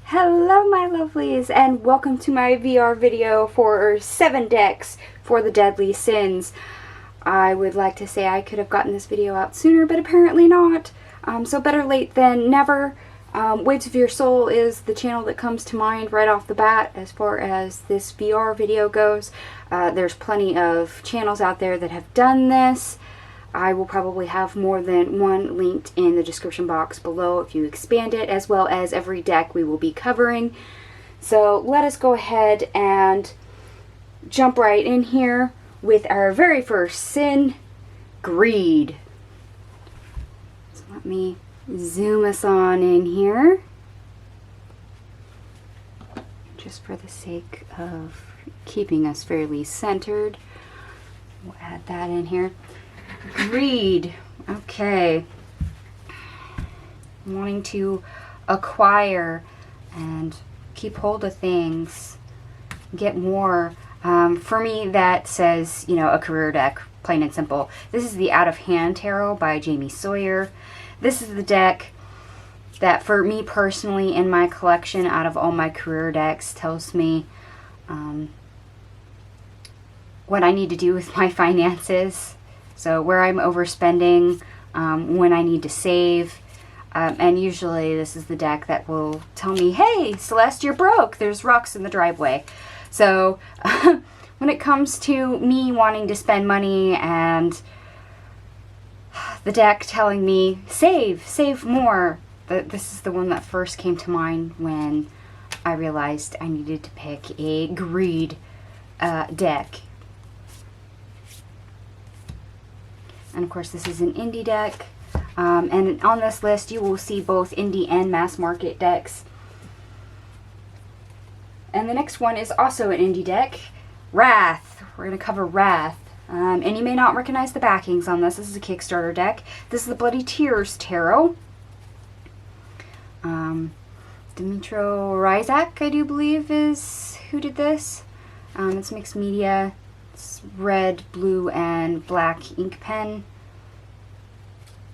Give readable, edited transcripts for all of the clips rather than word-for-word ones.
Hello my lovelies, and welcome to my VR video for 7 decks for the Deadly Sins. I would like to say I could have gotten this video out sooner, but apparently not. So better late than never. Waves of Your Soul is the channel that comes to mind right off the bat as far as this VR video goes. There's plenty of channels out there that have done this. I will probably have more than one linked in the description box below if you expand it, as well as every deck we will be covering. So let us go ahead and jump right in here with our very first sin, Greed. So let me zoom us on in here, just for the sake of keeping us fairly centered. We'll add that in here. Greed. Okay. Wanting to acquire and keep hold of things, get more. For me, that says, you know, a career deck, plain and simple. This is the Out of Hand Tarot by Sawyer. This is the deck that, for me personally, in my collection, out of all my career decks, tells me what I need to do with my finances. So where I'm overspending, when I need to save, and usually this is the deck that will tell me, hey, Celeste, you're broke. There's rocks in the driveway. So when it comes to me wanting to spend money and the deck telling me, save more, this is the one that first came to mind when I realized I needed to pick a Greed deck. And of course this is an indie deck, and on this list you will see both indie and mass market decks. And the next one is also an indie deck, Wrath. We're going to cover Wrath, and you may not recognize the backings on this. This is a Kickstarter deck. This is the Bloody Tears Tarot. Dimitro Rizak, I do believe, is who did this. It's mixed media. It's red, blue, and black ink pen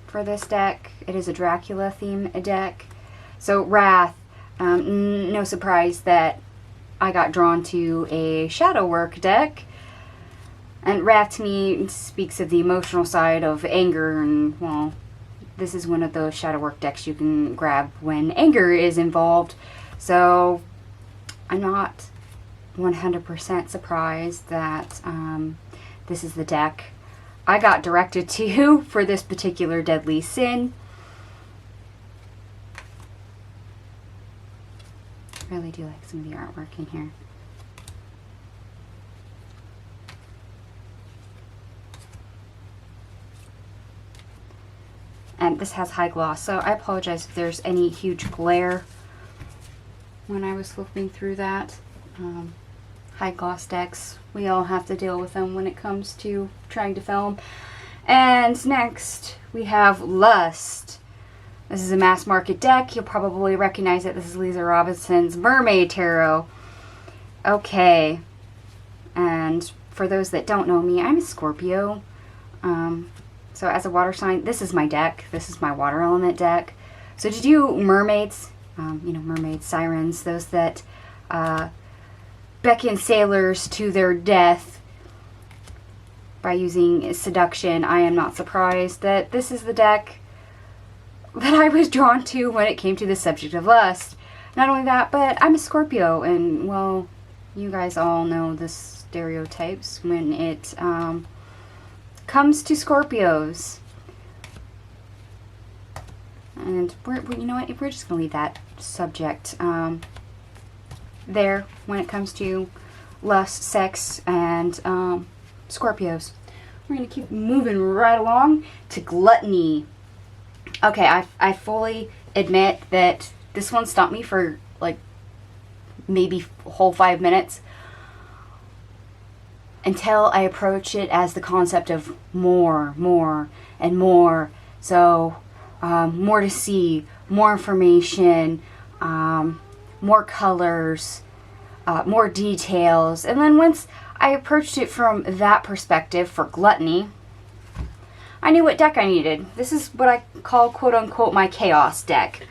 for this deck. It is a Dracula theme deck. So Wrath, no surprise that I got drawn to a shadow work deck. And Wrath to me speaks of the emotional side of anger, and well, this is one of those shadow work decks you can grab when anger is involved. So I'm not 100% surprised that this is the deck I got directed to for this particular Deadly Sin. I really do like some of the artwork in here. And this has high gloss, so I apologize if there's any huge glare when I was flipping through that. High gloss decks, we all have to deal with them when it comes to trying to film. And next we have Lust. This is a mass market deck. You'll probably recognize it. This is Leeza Robertson's Mermaid Tarot. Okay, and for those that don't know me, I'm a Scorpio. So as a water sign, this is my deck. This is my water element deck. So to do mermaids, you know, mermaids, sirens, those that beckon sailors to their death by using seduction, I am not surprised that this is the deck that I was drawn to when it came to the subject of lust. Not only that, but I'm a Scorpio, and well, you guys all know the stereotypes when it comes to Scorpios. And you know what, we're just gonna leave that subject there when it comes to lust, sex, and Scorpios. We're going to keep moving right along to Gluttony. Okay, I fully admit that this one stopped me for like maybe a whole 5 minutes until I approached it as the concept of more, and more. So more to see, more information, more colors, more details. And then once I approached it from that perspective for Gluttony, I knew what deck I needed. This is what I call, quote unquote, my chaos deck.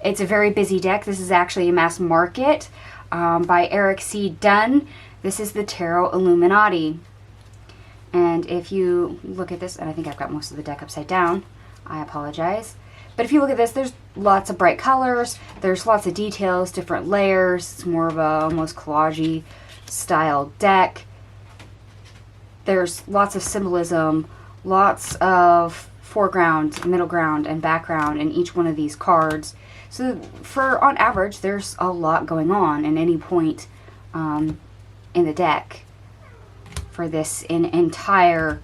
It's a very busy deck. This is actually a mass market by Eric C. Dunne. This is the Tarot Illuminati. And if you look at this, and I think I've got most of the deck upside down, I apologize. But if you look at this, there's lots of bright colors, there's lots of details, different layers. It's more of a almost collage-y style deck. There's lots of symbolism, lots of foreground, middle ground, and background in each one of these cards. So on average, there's a lot going on at any point in the deck for this entire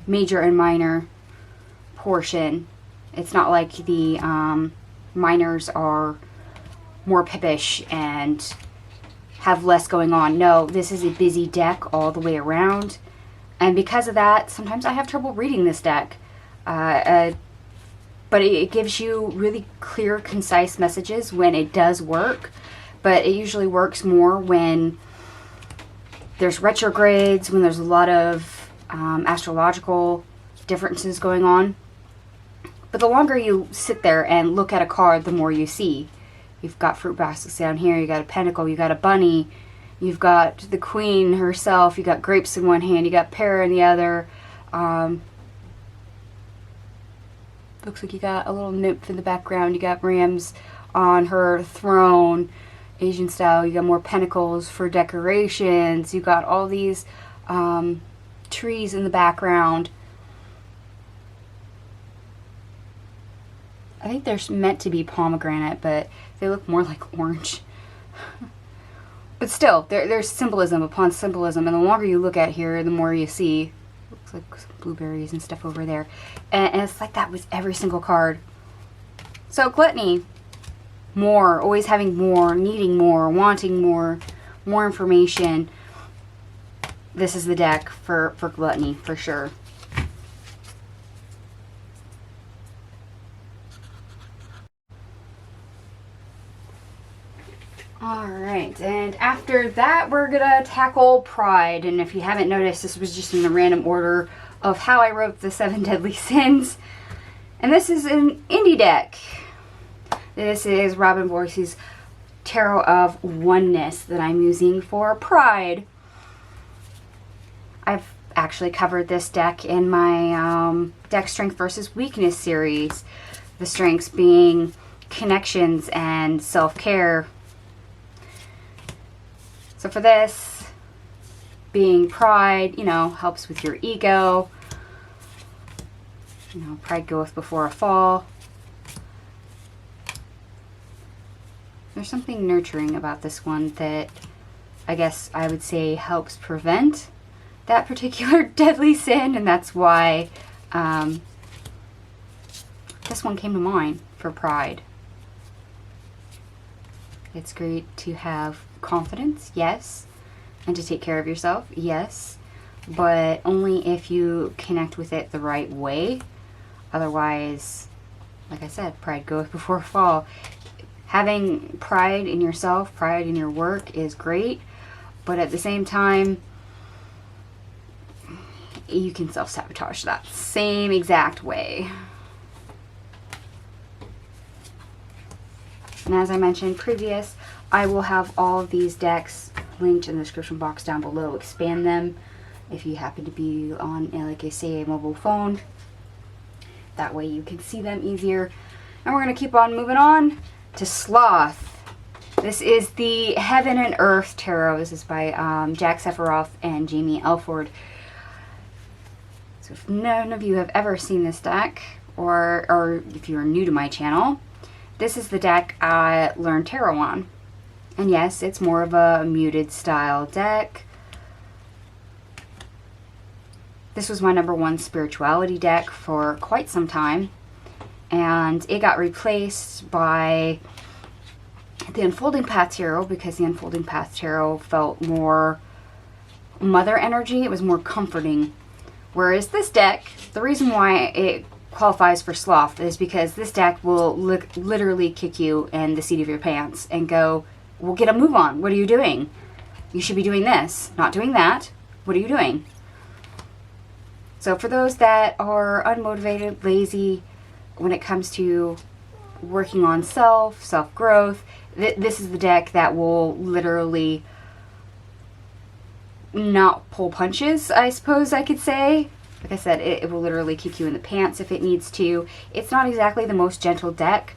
major and minor portion. It's not like the minors are more pippish and have less going on. No, this is a busy deck all the way around. And because of that, sometimes I have trouble reading this deck. But it gives you really clear, concise messages when it does work. But it usually works more when there's retrogrades, when there's a lot of astrological differences going on. But the longer you sit there and look at a card, the more you see. You've got fruit baskets down here, you got a pentacle, you got a bunny, you've got the queen herself, you got grapes in one hand, you got pear in the other. Looks like you got a little nymph in the background, you got rams on her throne, Asian style, you got more pentacles for decorations, you got all these trees in the background. I think they're meant to be pomegranate, but they look more like orange. But still, there's symbolism upon symbolism, and the longer you look at here, the more you see. Looks like some blueberries and stuff over there. And it's like that with every single card. So, Gluttony. More, always having more, needing more, wanting more information. This is the deck for Gluttony, for sure. Alright, and after that we're gonna tackle Pride. And if you haven't noticed, this was just in the random order of how I wrote the 7 Deadly Sins. And this is an indie deck. This is Robyn Voisey's Tarot of Oneness that I'm using for Pride. I've actually covered this deck in my Deck Strength versus Weakness series. The strengths being connections and self-care. So for this, being Pride, you know, helps with your ego. You know, pride goeth before a fall. There's something nurturing about this one that I guess I would say helps prevent that particular deadly sin, and that's why this one came to mind for Pride. It's great to have confidence, yes, and to take care of yourself, yes, but only if you connect with it the right way. Otherwise, like I said, pride goeth before a fall. Having pride in yourself, pride in your work is great, but at the same time, you can self-sabotage that same exact way. And as I mentioned previous, I will have all of these decks linked in the description box down below. Expand them if you happen to be on, like I say, a mobile phone. That way you can see them easier. And we're going to keep on moving on to Sloth. This is the Heaven and Earth Tarot. This is by Jack Sephiroth and Jamie Elford. So if none of you have ever seen this deck, or if you're new to my channel, this is the deck I learned tarot on. And yes, it's more of a muted style deck. This was my #1 spirituality deck for quite some time. And it got replaced by the Unfolding Path Tarot because the Unfolding Path Tarot felt more mother energy. It was more comforting. Whereas this deck, the reason why it qualifies for Sloth is because this deck will literally kick you in the seat of your pants and go, well, get a move on. What are you doing? You should be doing this, not doing that. What are you doing? So for those that are unmotivated, lazy, when it comes to working on self-growth, this is the deck that will literally not pull punches, I suppose I could say. Like I said, it will literally kick you in the pants if it needs to. It's not exactly the most gentle deck,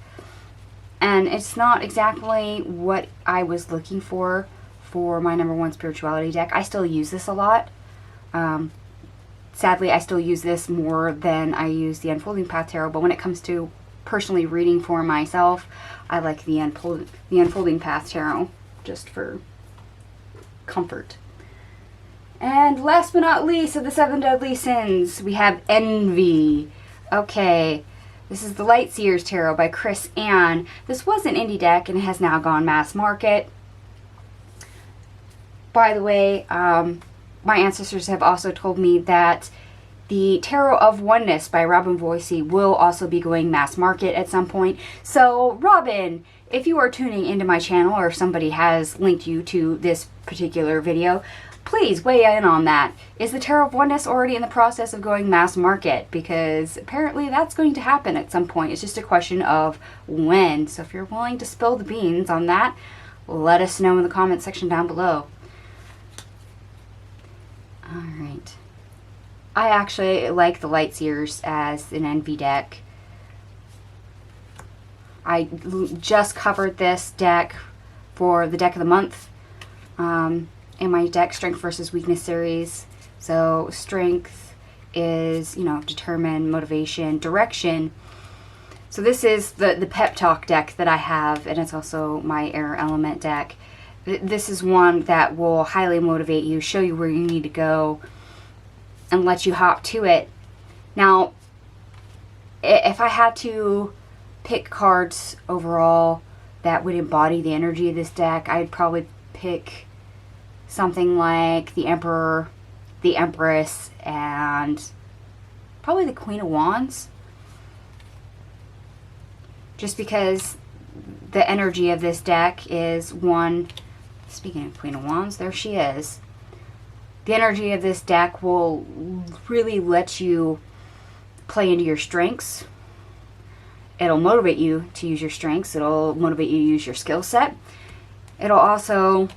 and it's not exactly what I was looking for my number one spirituality deck. I still use this a lot. Sadly, I still use this more than I use the Unfolding Path Tarot, but when it comes to personally reading for myself, I like the Unfolding Path Tarot, just for comfort. And last but not least of the 7 deadly sins, we have envy. Okay, this is the Light Seers Tarot by Chris Ann. This was an indie deck and it has now gone mass market. By the way, my ancestors have also told me that the Tarot of Oneness by Robyn Voisey will also be going mass market at some point. So, Robyn, if you are tuning into my channel or if somebody has linked you to this particular video, please weigh in on that. Is the Tarot of Oneness already in the process of going mass market? Because apparently that's going to happen at some point. It's just a question of when. So if you're willing to spill the beans on that, let us know in the comment section down below. Alright. I actually like the Light Seers as an envy deck. I just covered this deck for the deck of the month in my deck Strength versus Weakness series. So strength is, you know, determine, motivation, direction. So this is the pep talk deck that I have, and it's also my air element deck. This is one that will highly motivate you, show you where you need to go, and let you hop to it. Now, if I had to pick cards overall that would embody the energy of this deck, I'd probably pick something like the Emperor, the Empress, and probably the Queen of Wands. Just because the energy of this deck is one... Speaking of Queen of Wands, there she is. The energy of this deck will really let you play into your strengths. It'll motivate you to use your strengths. It'll motivate you to use your skill set. It'll also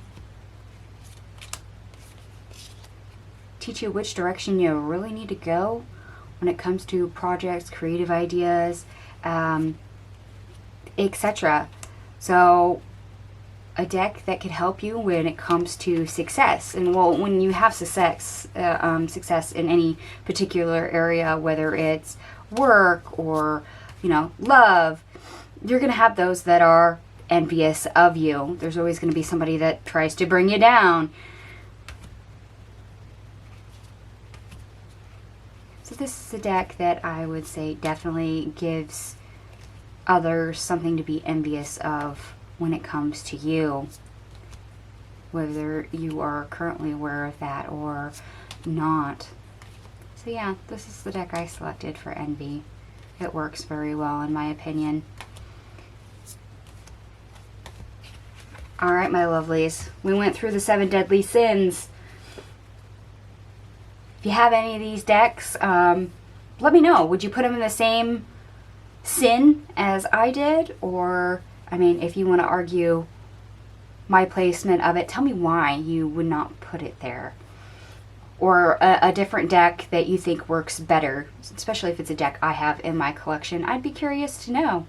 teach you which direction you really need to go when it comes to projects, creative ideas, etc. So a deck that could help you when it comes to success. And well, when you have success in any particular area, whether it's work or, you know, love, you're going to have those that are envious of you. There's always going to be somebody that tries to bring you down. So this is a deck that I would say definitely gives others something to be envious of when it comes to you, whether you are currently aware of that or not. So yeah, this is the deck I selected for envy. It works very well in my opinion. Alright, my lovelies, we went through the 7 deadly sins. If you have any of these decks, let me know. Would you put them in the same sin as I did? Or, I mean, if you want to argue my placement of it, tell me why you would not put it there. Or a different deck that you think works better, especially if it's a deck I have in my collection. I'd be curious to know.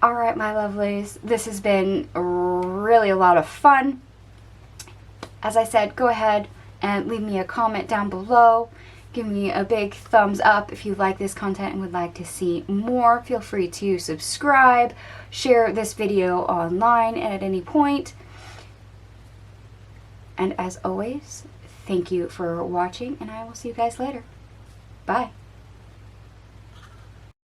Alright, my lovelies, this has been really a lot of fun. As I said, go ahead and leave me a comment down below. Give me a big thumbs up if you like this content and would like to see more. Feel free to subscribe, share this video online at any point. And as always, thank you for watching, and I will see you guys later. Bye.